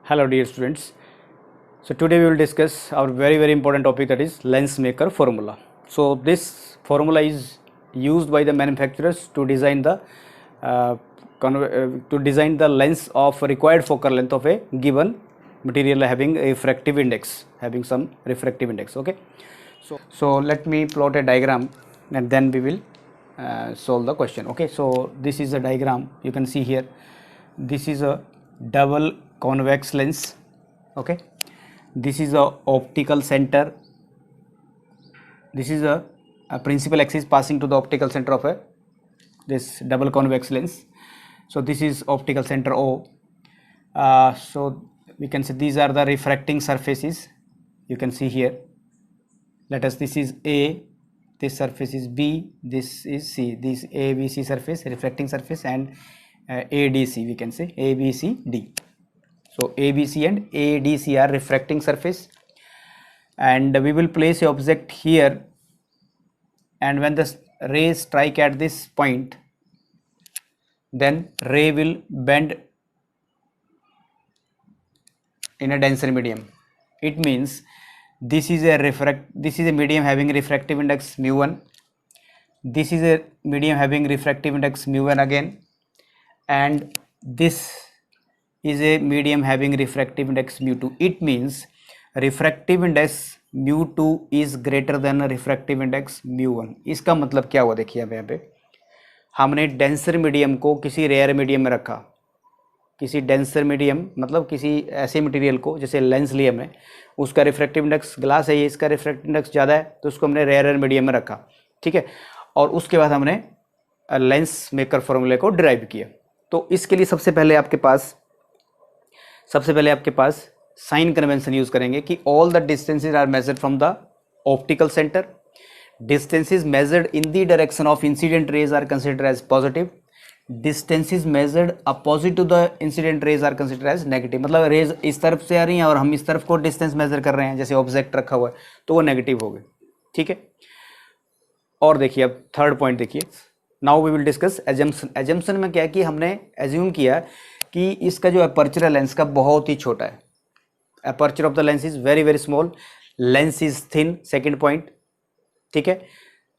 Hello dear students. So today we will discuss our very important topic, that is lens maker formula. So this formula is used by the manufacturers to design the lens of required focal length of a given material having a refractive index, having some refractive index. Okay. So let me plot a diagram and then we will solve the question. Okay. So this is a diagram you can see here. This is a double convex lens. Okay, this is a optical center. This is a principal axis passing to the optical center of this double convex lens. So this is optical center O. So we can say these are the refracting surfaces. You can see here. Let us, this is A, this surface is B, this is C. This ABC surface, refracting surface, and ADC, we can say ABCD. So ABC and ADC are refracting surface, and we will place a object here, and when the rays strike at this point, then ray will bend in a denser medium. It means this is a medium having refractive index mu1. This is a medium having refractive index mu1 again, and this is a medium having refractive index mu2. It means refractive index mu2 is greater than refractive index mu1. इसका मतलब क्या हुआ, देखिए अब यहाँ पे हमने denser medium को किसी रेयर मीडियम में रखा. किसी डेंसर मीडियम मतलब किसी ऐसे मटेरियल को, जैसे लेंस लिया हमने, उसका रिफ्रैक्टिव इंडेक्स, ग्लास है ये, इसका रिफ्रैक्टिव इंडेक्स ज़्यादा है तो उसको हमने रेयर मीडियम में रखा. ठीक है, और उसके बाद हमने लेंस मेकर फॉर्मूले को डिराइव किया. तो इसके लिए सबसे पहले आपके पास साइन कन्वेंशन यूज करेंगे कि all the distances are measured from the optical centre. Distances measured in the direction of incident rays are considered as positive. Distances measured opposite to the incident rays are considered as negative. मतलब rays इस तरफ से आ रही हैं और हम इस तरफ को डिस्टेंस मेजर कर रहे हैं, जैसे ऑब्जेक्ट रखा हुआ है, तो वो नेगेटिव हो गए. ठीक है, और देखिए अब थर्ड पॉइंट देखिए. Now we will discuss assumption. Assumption में क्या है कि हमने एज्यूम किया कि इसका जो अपर्चर लेंस का बहुत ही छोटा है. Aperture of the lens is very small, lens is thin, second point. ठीक है,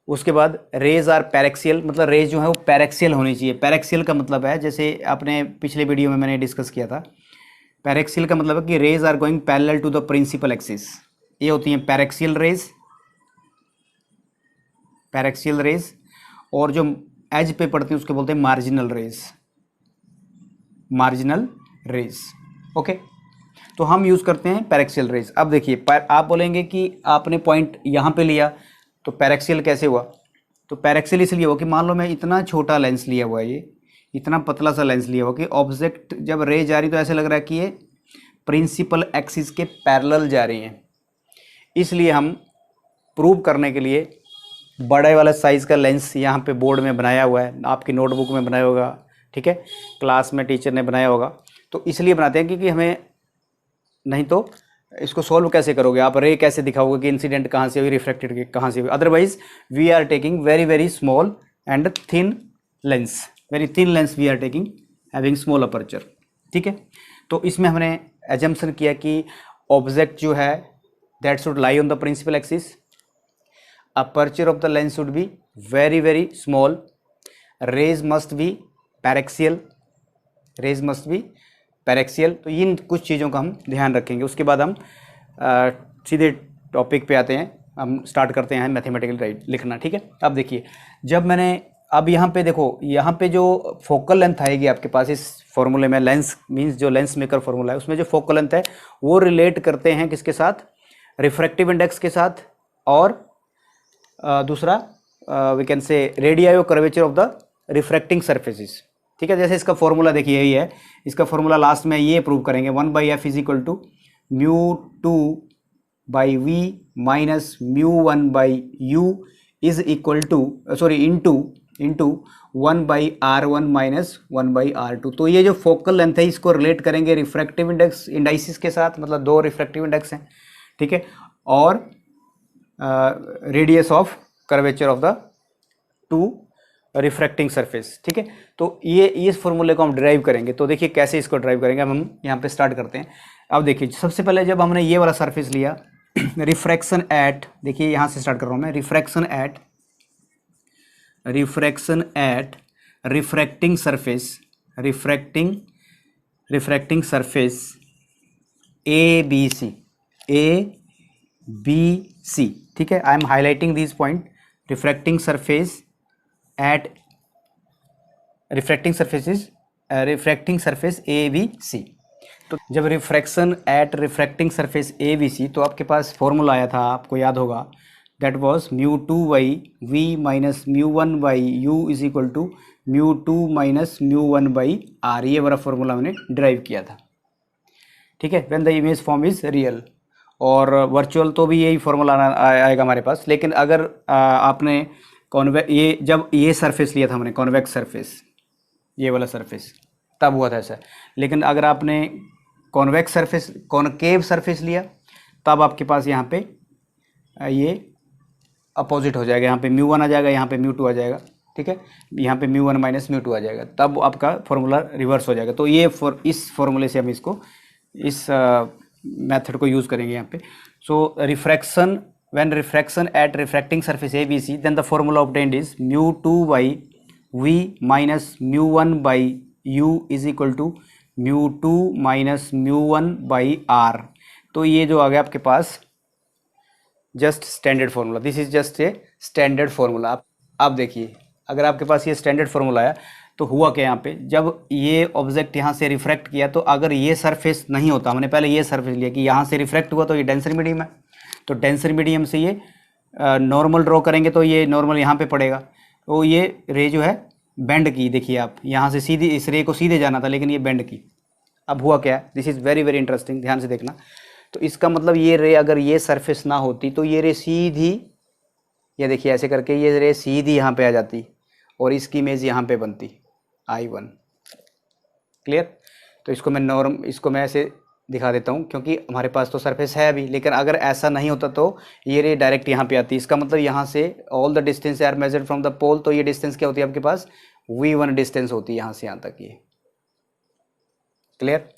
उसके बाद रेज आर पैरेक्सियल, मतलब रेज जो है वो पैरेक्सियल होनी चाहिए. पैरेक्सियल का मतलब है, जैसे आपने पिछले वीडियो में मैंने डिस्कस किया था, पैरेक्सियल का मतलब है कि rays are going parallel to the principal axis. ये होती हैं पैरेक्सियल रेज, और जो एज पे पड़ती हैं उसके बोलते हैं मार्जिनल रेज. ओके, तो हम यूज करते हैं पैरेक्सियल रेज. अब देखिए, आप बोलेंगे कि आपने पॉइंट यहाँ पे लिया तो पैरेक्सियल कैसे हुआ? तो पैरेक्सियल इसलिए हुआ कि मान लो मैं इतना छोटा लेंस लिया हुआ है, ये इतना पतला सा लेंस लिया हुआ कि ऑब्जेक्ट जब रे जा रही तो ऐसे लग रहा है कि ये प्रिंसिपल एक्सिस के पैरेलल जा रही हैं. इसलिए हम प्रूव करने के लिए बड़े वाला साइज़ का लेंस यहाँ पे बोर्ड में बनाया हुआ है, आपकी नोटबुक में बनाया होगा, ठीक है, क्लास में टीचर ने बनाया होगा. तो इसलिए बनाते हैं क्योंकि हमें, नहीं तो इसको सॉल्व कैसे करोगे आप, रे कैसे दिखाओगे कि इंसिडेंट कहाँ से हुई, रिफ्रैक्टेड कहाँ से हुई. Otherwise we are taking very small and thin lens, very thin lens we are taking having small aperture. ठीक है, तो इसमें हमने एजम्पशन किया कि ऑब्जेक्ट जो है that should lie on the principal axis, aperture of the lens should be very small, rays must be paraxial. तो इन कुछ चीज़ों का हम ध्यान रखेंगे. उसके बाद हम सीधे टॉपिक पे आते हैं, हम स्टार्ट करते हैं मैथमेटिकल लिखना. ठीक है, अब देखिए, जब मैंने, अब यहाँ पे देखो, यहाँ पे जो फोकल लेंथ आएगी आपके पास इस फॉर्मूले में, लेंस मींस जो लेंस मेकर फॉर्मूला है, उसमें जो फोकल लेंथ है वो रिलेट करते हैं किसके साथ? रिफ्रैक्टिव इंडेक्स के साथ, और दूसरा वी कैन से रेडियाई और curvature of the refracting surfaces. ठीक है, जैसे इसका फॉर्मूला देखिए यही है. इसका फॉर्मूला लास्ट में ये प्रूव करेंगे, 1/f is equal to μ2/v minus μ1/u is equal to into 1/r1 minus 1/r2. तो ये जो फोकल लेंथ है इसको रिलेट करेंगे रिफ्रैक्टिव इंडाइसिस के साथ, मतलब दो रिफ्रैक्टिव इंडेक्स हैं. ठीक है, और radius of curvature of the two refracting surface. ठीक है, तो ये इस फॉर्मूले को हम ड्राइव करेंगे. तो देखिए कैसे इसको ड्राइव करेंगे, हम यहाँ पे स्टार्ट करते हैं. अब देखिए सबसे पहले जब हमने ये वाला सरफेस लिया, रिफ्रैक्शन एट, देखिए यहाँ से स्टार्ट कर रहा हूँ मैं, refraction at refracting surface, refracting surface A B C, ठीक है। I am highlighting this point, refracting surface at refracting surface A B C. तो जब refraction at refracting surface A B C, तो आपके पास फॉर्मूला आया था, आपको याद होगा, that was μ2/v minus μ1/u is equal to μ2 minus μ1/r। ये वाला फॉर्मूला मैंने ड्राइव किया था, ठीक है, when the image form is real. और वर्चुअल तो भी यही फॉर्मूला आएगा हमारे पास। लेकिन अगर आपने जब ये सरफेस लिया था हमने कॉन्वेक्स सरफेस, ये वाला सरफेस, तब हुआ था ऐसा। लेकिन अगर आपने कॉन्वेक्स सरफेस, कॉनकेव सरफेस लिया, तब आपके पास यहाँ पे ये अपोजिट हो जाएगा, यहाँ पे μ1 आ जाएगा, यहाँ पे μ2 आ जाएगा, ठीक है, यहाँ पे μ1 माइनस μ2 आ जाएगा, तब आपका फॉर्मूला रिवर्स हो जाएगा। तो ये इस फॉर्मूले से हम इसको, इस मेथड को यूज़ करेंगे यहाँ पे। So refraction, when refraction at refracting surface A B C, then the formula obtained is μ2/v minus μ1/u is equal to μ2 minus μ1/r। तो ये जो आ गया आपके पास just standard formula, this is just a standard formula. आप देखिए, अगर आपके पास ये स्टैंडर्ड फार्मूला है, तो हुआ क्या यहाँ पे, जब ये ऑब्जेक्ट यहाँ से रिफ्रैक्ट किया, तो अगर ये सरफेस नहीं होता, हमने पहले ये सरफेस लिया कि यहाँ से रिफ्रैक्ट हुआ, तो ये डेंसर मीडियम है, तो डेंसर मीडियम से ये नॉर्मल ड्रॉ करेंगे, तो ये नॉर्मल यहाँ पे पड़ेगा, तो ये रे जो है बेंड की, देखिए आप, यहाँ से सीधी इस रे को सीधे जाना था, लेकिन ये बेंड की। अब हुआ क्या, this is very very interesting, ध्यान से देखना। तो इसका मतलब ये रे, अगर ये सरफेस ना होती, तो ये रे सीधी, ये देखिए ऐसे करके ये रे सीधी यहाँ पे आ जाती, और इसकी इमेज यहाँ पे बनती I1। क्लियर। तो इसको मैं ऐसे दिखा देता हूँ, क्योंकि हमारे पास तो सरफेस है अभी, लेकिन अगर ऐसा नहीं होता तो ये रे डायरेक्ट यहाँ पे आती। इसका मतलब यहाँ से all the distance are measured from the pole, तो ये डिस्टेंस क्या होती है आपके पास, v1 डिस्टेंस होती है यहाँ से यहाँ तक ये। क्लियर।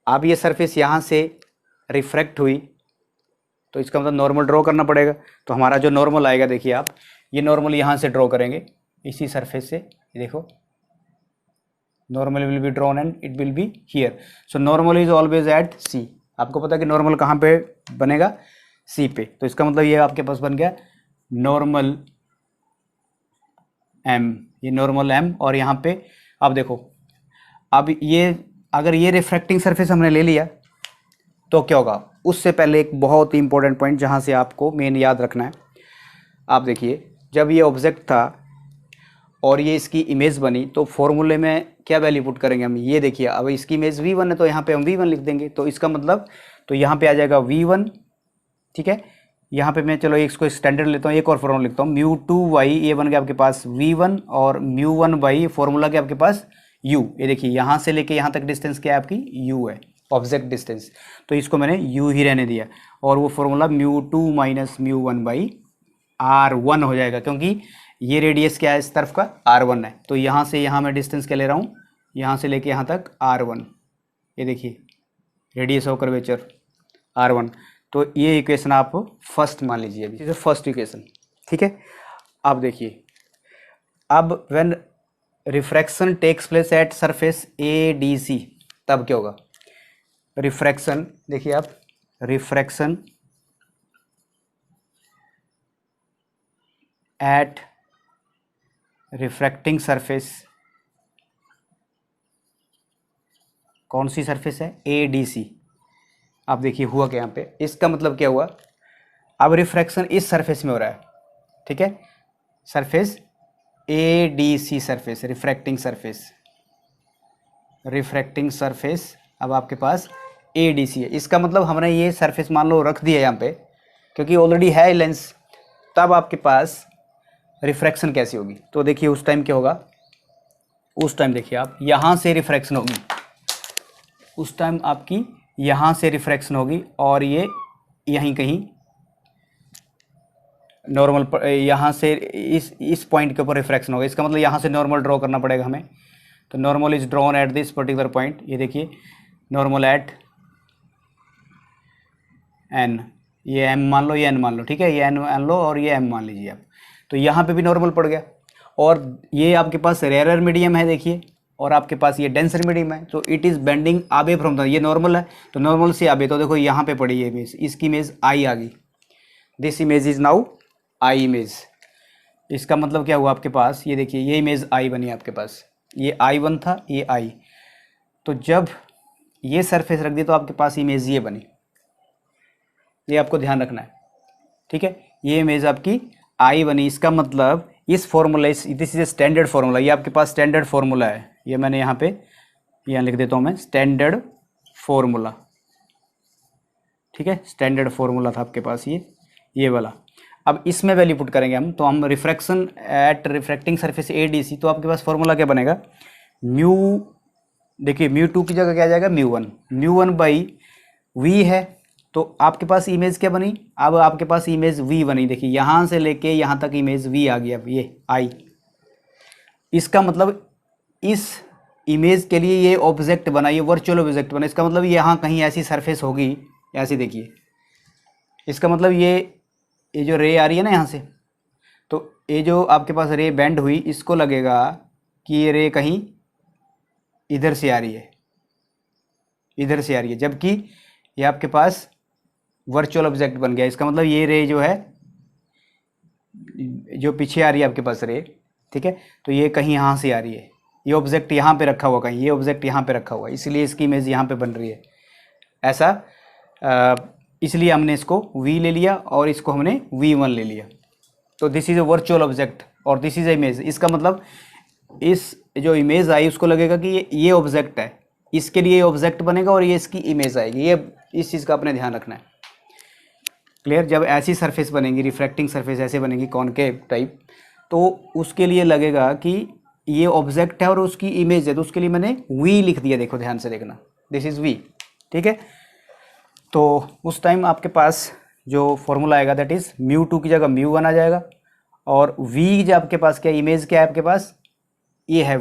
अब ये सरफेस यहाँ से रिफ्रैक्ट हुई, तो इसका मतलब नॉर्मल ड्रॉ करना पड़ेगा। तो हमारा जो नॉर्मल आएगा, देखिए आप, ये नॉर्मल यहाँ से ड्रॉ करेंगे, इसी सरफेस से, देखो normal will be drawn and it will be here. So normal is always at C. आपको पता है कि नॉर्मल कहाँ पे बनेगा, सी पे। तो इसका मतलब ये आपके पास बन गया नॉर्मल एम, ये नॉर्मल एम। और यहाँ पे अब देखो, अब ये अगर ये रिफ्रैक्टिंग सरफेस हमने ले लिया, तो क्या होगा, उससे पहले एक बहुत ही इंपॉर्टेंट पॉइंट जहाँ से आपको मेन याद रखना है। आप देखिए, जब ये ऑब्जेक्ट था और ये इसकी इमेज बनी, तो फॉर्मूले में क्या वैल्यू पुट करेंगे हम, ये देखिए, अब इसकी इमेज v1 है, तो यहाँ पे हम v1 लिख देंगे। तो इसका मतलब, तो यहाँ पे आ जाएगा v1, ठीक है। यहाँ पे मैं चलो इसको स्टैंडर्ड लेता हूँ, एक और फॉर्मूला लिखता हूँ, μ2/, ये बन गया आपके पास v1, और μ1/, फॉर्मूला क्या आपके पास u। ये देखिए, यहाँ से लेके यहाँ तक डिस्टेंस क्या है आपकी, u है, ऑब्जेक्ट डिस्टेंस। तो इसको मैंने u ही रहने दिया, और वो फॉर्मूला μ2 माइनस μ1/r1 हो जाएगा, क्योंकि ये रेडियस क्या है इस तरफ का, r1 है। तो यहाँ से यहाँ मैं डिस्टेंस क्या ले रहा हूँ, यहाँ से लेके यहाँ तक r1, ये देखिए रेडियस ऑफ कर्वेचर r1। तो ये इक्वेशन आप फर्स्ट मान लीजिए, अभी जैसे फर्स्ट इक्वेशन, ठीक है। अब देखिए, अब when refraction takes place at surface ADC, तब क्या होगा, रिफ्रैक्शन, देखिए आप, रिफ्रैक्शन एट रिफ्रैक्टिंग सरफेस, कौन सी सरफेस है, ADC। आप देखिए हुआ क्या यहाँ पे, इसका मतलब क्या हुआ, अब रिफ्रैक्शन इस सरफेस में हो रहा है, ठीक है, surface ADC surface, refracting surface अब आपके पास ADC है। इसका मतलब हमने ये सरफेस मान लो रख दिया यहाँ पे, क्योंकि ऑलरेडी है लेंस, तब आपके पास रिफ्रैक्शन कैसी होगी। तो देखिए उस टाइम क्या होगा, उस टाइम देखिए आप, यहाँ से रिफ्रैक्शन होगी, उस टाइम आपकी यहाँ से रिफ्रैक्शन होगी, और ये यहीं कहीं नॉर्मल, यहाँ से इस पॉइंट के ऊपर रिफ्रैक्शन होगा। इसका मतलब यहाँ से नॉर्मल ड्रॉ करना पड़ेगा हमें। तो normal is drawn at this particular point, ये देखिए नॉर्मल एट एन, ये एम मान लो, ये एन मान लो, ठीक है, ये एन मान लो और ये एम मान लीजिए आप। तो यहाँ पे भी नॉर्मल पड़ गया, और ये आपके पास रेयरर मीडियम है देखिए, और आपके पास ये डेंसर मीडियम है, तो it is bending away from the, ये नॉर्मल है तो नॉर्मल से अवे, तो देखो यहाँ पे पड़ी ये इमेज, इसकी इमेज आई आ गई, this image is now I image. इसका मतलब क्या हुआ आपके पास, ये देखिए ये इमेज आई बनी आपके पास, ये आई वन था, ये आई, तो जब ये सरफेस रख दी तो आपके पास इमेज ये बनी, ये आपको ध्यान रखना है, ठीक है, ये इमेज आपकी आई बनी। इसका मतलब इस formula, this is a standard formula, ये आपके पास स्टैंडर्ड फॉर्मूला है, ये मैंने यहाँ लिख देता हूँ मैं, स्टैंडर्ड फॉर्मूला, ठीक है, स्टैंडर्ड फॉर्मूला था आपके पास ये वाला। अब इसमें वैल्यू पुट करेंगे हम, तो हम refraction at refracting surface ADC, तो आपके पास फॉर्मूला क्या बनेगा, म्यू, देखिए म्यू टू की जगह क्या आ जाएगा, म्यू वन बाई वी है, तो आपके पास इमेज क्या बनी, अब आपके पास इमेज V बनी, देखिए यहाँ से लेके यहाँ तक इमेज V आ गया, ये आई। इसका मतलब इस इमेज के लिए ये ऑब्जेक्ट बना, ये वर्चुअल ऑब्जेक्ट बना, इसका मतलब यहाँ कहीं ऐसी सरफेस होगी, ऐसी देखिए, इसका मतलब ये जो रे आ रही है ना यहाँ से, तो ये जो आपके पास रे बेंड हुई, इसको लगेगा कि ये रे कहीं इधर से आ रही है, इधर से आ रही है, जबकि ये आपके पास वर्चुअल ऑब्जेक्ट बन गया। इसका मतलब ये रे जो है, जो पीछे आ रही है आपके पास रे, ठीक है, तो ये कहीं यहाँ से आ रही है, ये ऑब्जेक्ट यहाँ पे रखा हुआ, कहीं ये ऑब्जेक्ट यहाँ पे रखा हुआ, इसलिए इसकी इमेज यहाँ पे बन रही है ऐसा, इसलिए हमने इसको V ले लिया और इसको हमने V1 ले लिया। तो this is a virtual object और दिस इज़ ए इमेज। इसका मतलब इस जो इमेज आई उसको लगेगा कि ये ऑब्जेक्ट है, इसके लिए ऑब्जेक्ट बनेगा और ये इसकी इमेज आएगी, ये इस चीज़ का अपने ध्यान रखना है। क्लियर? जब ऐसी सरफेस बनेगी, रिफ्रैक्टिंग सरफेस ऐसे बनेगी कॉनकेव टाइप, तो उसके लिए लगेगा कि ये ऑब्जेक्ट है और उसकी इमेज है, तो उसके लिए मैंने V लिख दिया, देखो ध्यान से देखना, दिस इज़ V, ठीक है। तो उस टाइम आपके पास जो फॉर्मूला आएगा दैट इज़ म्यू टू की जगह म्यू वन आ जाएगा, और V जो आपके पास क्या है, इमेज क्या है आपके पास, ये है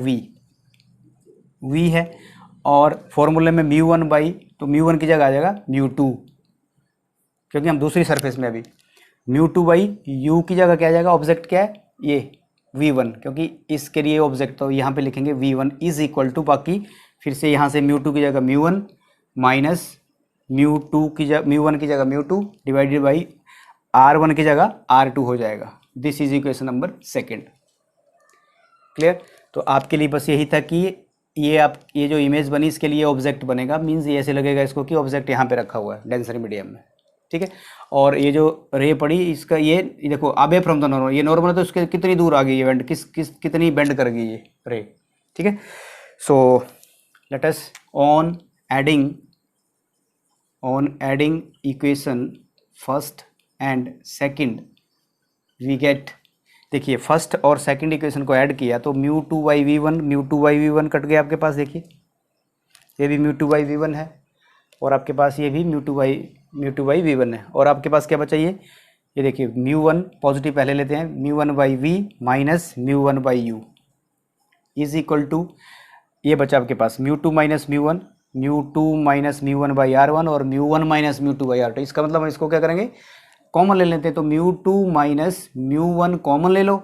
V है, और फॉर्मूले में म्यू वन बाई, तो म्यू वन की जगह आ जाएगा म्यू टू, क्योंकि हम दूसरी सरफेस में अभी, म्यू टू बाई यू की जगह क्या आ जाएगा, ऑब्जेक्ट क्या है ये V1, क्योंकि इसके लिए ऑब्जेक्ट, तो यहाँ पे लिखेंगे V1 इज इक्वल टू, बाकी फिर से यहाँ से म्यू टू की जगह mu one minus mu to की जगह म्यू वन की जगह mu two divided by R1 की जगह R2 हो जाएगा। This is equation number second. Clear? तो आपके लिए बस यही था कि ये जो इमेज बनी इसके लिए ऑब्जेक्ट बनेगा, मीन्स ये ऐसे लगेगा इसको कि ऑब्जेक्ट यहाँ पे रखा हुआ है डेंसर मीडियम में, ठीक है। और ये जो रे पड़ी इसका, ये देखो अबे फ्रॉम द नॉर्मल, ये नॉर्मल है तो इसके कितनी दूर आ गई ये बेंड, कितनी बेंड कर गई ये रे, ठीक है। So let us on adding equation first and second we get, देखिए फर्स्ट और सेकंड इक्वेशन को ऐड किया तो mu two by V one cut गया आपके पास, देखिए ये भी mu two by V one है, और आपके पास ये भी mu two by V one है, और आपके पास क्या बचा ये देखिए म्यू वन पॉजिटिव पहले लेते हैं, mu one by V minus mu one by U is equal to, ये बचा आपके पास mu two minus mu one by R1 और mu one minus mu two by R2। इसका मतलब हम इसको क्या करेंगे, कॉमन ले लेते हैं, तो mu two minus mu one common ले लो,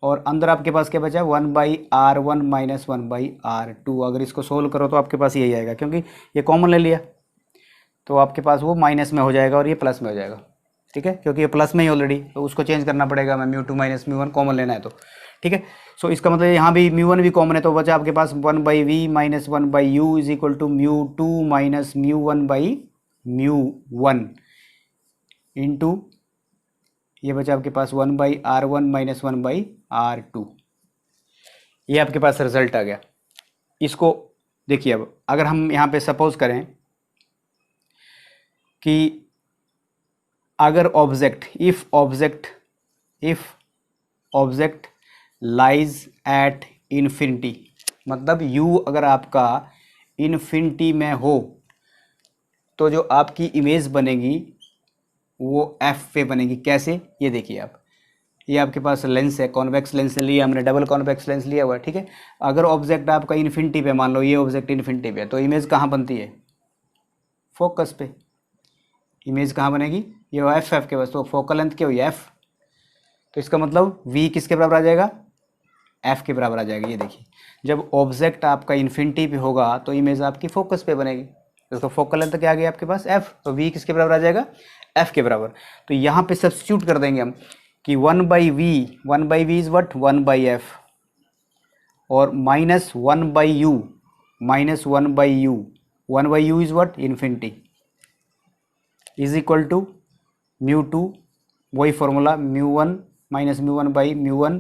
और अंदर आपके पास क्या बचा, 1/R1 माइनस 1/R2। अगर इसको सोल्व करो तो आपके पास यही आएगा, क्योंकि ये कॉमन ले लिया तो आपके पास वो माइनस में हो जाएगा और ये प्लस में हो जाएगा, ठीक है, क्योंकि ये प्लस में ही ऑलरेडी, तो उसको चेंज करना पड़ेगा, मैं mu two minus mu one common लेना है तो, ठीक है। सो इसका मतलब यहाँ भी म्यू वन भी कॉमन है, तो बचा आपके पास 1/V minus 1/U is equal to mu two minus mu one by mu one into ये बचा आपके पास 1/R1 माइनस 1/R2। ये आपके पास रिजल्ट आ गया। इसको देखिए, अब अगर हम यहाँ पे सपोज करें कि अगर if object lies at infinity, मतलब u अगर आपका इन्फिनिटी में हो तो जो आपकी इमेज बनेगी वो f पे बनेगी। कैसे, ये देखिए आप, ये आपके पास लेंस है, कॉन्वेक्स लेंस लिया हमने, डबल कॉन्वेक्स लेंस लिया हुआ है, ठीक है। अगर ऑब्जेक्ट आपका इन्फिनिटी पे, मान लो ये ऑब्जेक्ट इन्फिनिटी पे है, तो इमेज कहाँ बनती है? फोकस पे। इमेज कहाँ बनेगी? ये एफ के पास, तो फोकल लेंथ क्या हुई? एफ। तो इसका मतलब वी किसके बराबर आ जाएगा? एफ के बराबर आ जाएगा। ये देखिए, जब ऑब्जेक्ट आपका इन्फिनिटी पे होगा तो इमेज आपकी फोकस पे बनेगी, तो फोकल लेंथ क्या आ गई आपके पास? एफ। तो वी किसके बराबर आ जाएगा? एफ के बराबर। तो यहाँ पे सब्स्टिट्यूट कर देंगे हम कि 1/v, 1/v is what? 1/f, और -1/u, -1/u, 1/u is what? Infinity, is equal to μ2, वही formula μ1 minus μ1/μ1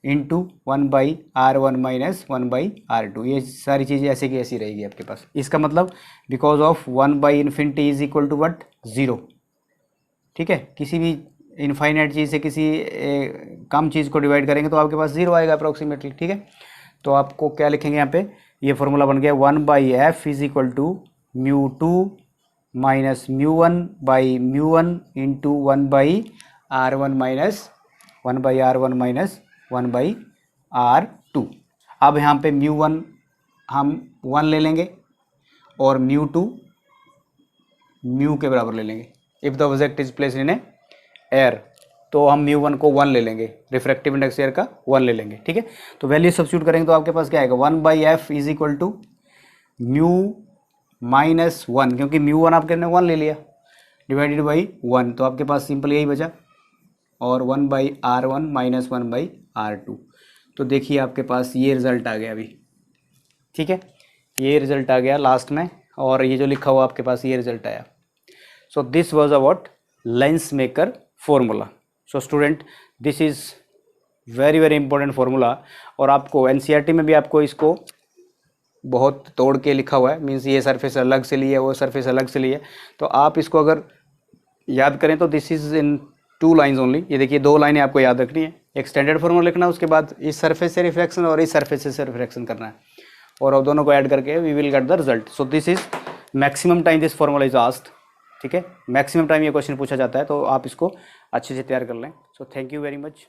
into 1/r1 minus 1/r2। ये सारी चीज़ें ऐसे की ऐसी रहेगी आपके पास। इसका मतलब because of 1/∞ is equal to what? 0, ठीक है। किसी भी इनफाइनाइट चीज़ से किसी कम चीज़ को डिवाइड करेंगे तो आपके पास 0 आएगा अप्रोक्सीमेटली, ठीक है। तो आपको क्या लिखेंगे यहाँ पे? ये फॉर्मूला बन गया 1/f is equal to μ2 minus μ1/μ1 into 1/r1 minus 1/r2। अब यहाँ पे μ1 हम 1 ले लेंगे और μ2 म्यू के बराबर ले लेंगे। If the object is placed in air, तो हम μ1 को 1 ले लेंगे, रिफ्रैक्टिव इंडेक्स एयर का 1 ले लेंगे, ठीक है। तो वैल्यू सब्स्टिट्यूट करेंगे तो आपके पास क्या आएगा? 1/f is equal to mu minus 1, क्योंकि μ1 आपके ने 1 ले लिया, डिवाइडेड बाई 1, तो आपके पास सिंपल यही बचा, और 1/r1 माइनस 1/r2। तो देखिए आपके पास ये रिजल्ट आ गया अभी, ठीक है। ये रिजल्ट आ गया लास्ट में, और ये जो लिखा हुआ आपके पास ये रिजल्ट आया। So this was about lens maker formula. So student, this is very very important formula, और आपको एनसीईआरटी में भी आपको इसको बहुत तोड़ के लिखा हुआ है, मीन्स ये सरफेस अलग से लिए, वो सरफेस अलग से लिए। तो आप इसको अगर याद करें तो this is in 2 lines only. ये देखिए 2 लाइनें आपको याद रखनी है, एक स्टैंडर्ड फार्मूला लिखना है, उसके बाद इस सरफेस से रिफ्लेक्शन और इस सरफेस से रिफ्लेक्शन करना है, और अब दोनों को ऐड करके we will get the result. So this is maximum time this formula is asked, ठीक है। मैक्सिमम टाइम ये क्वेश्चन पूछा जाता है, तो आप इसको अच्छे से तैयार कर लें। So thank you very much.